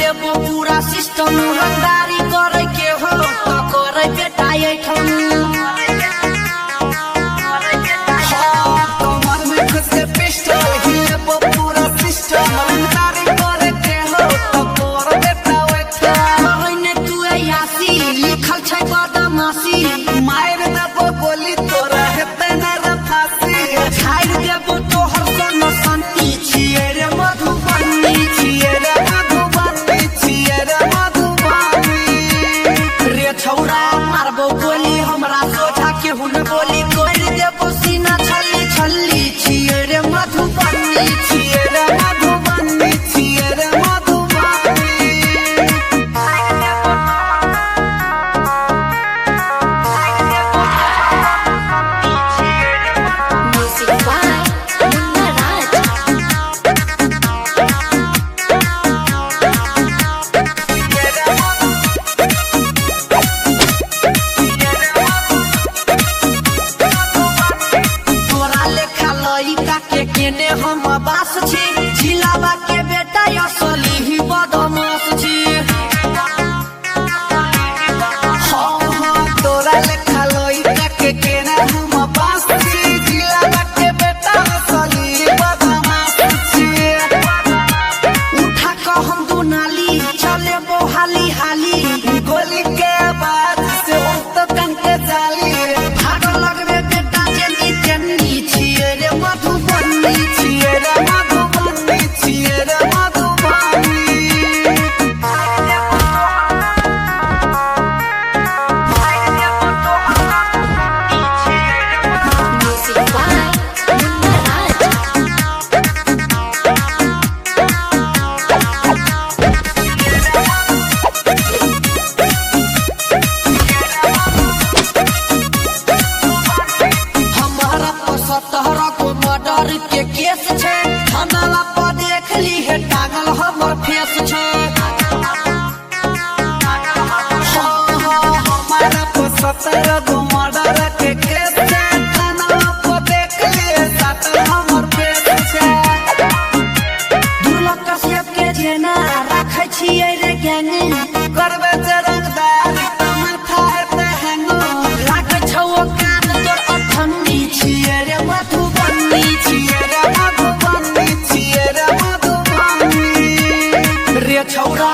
ये वो पूरा सिस्टम रंगदारी करे के हो तो करे बेटा ये कमर में घुस के पिस्टल ये वो पूरा सिस्टम रंगदारी करे के हो तो करे बेटा ये तू यासी लिखल छै बदमाशी मार देबो गोली तोरा हेते न रे फांसी छाड़ देबो तोहर कोनो शांति छिए रे मधुबनी छिए रे मधुबनी छिए रे मधुबनी रे छौरा मारबो गोली हमरा सोझा केहू न बोली कोड़ देबो सीना छल्ली छल्ली छिए रे मधुबनी छिए रे मधुबनी छिए रे केने हम बास छी जिलावा के बेटा असली ही बदमाश छी तोरा लेखा लइका के केने हम बास छी जिलावा के बेटा असली ही बदमाश छी उठा के हम दुनाली चले बोहाली हाली गोली के बाद से तो कंके जाली भाग लगबे बेटा जेनी तेनी छिए रे मधुबनी छिए रे मधुबनी छिए रे मधुबनी हमारा 17 को मर्डर के केस छे थाना पर देख ली है टांगल हमर फेस छे हमारा 17 को मर्डर के केस छे थाना पर देख ली है टांगल हमर फेस छे दुर्लभ कश्यप के जेना रखै छियै रे गैंग करबे जे रंगदारी माथा एते हैंग लागे छौ कान तोर अठन्नी छियै रे मधुबनी छियै रे मधुबनी छियै रे मधुबनी रे छौरा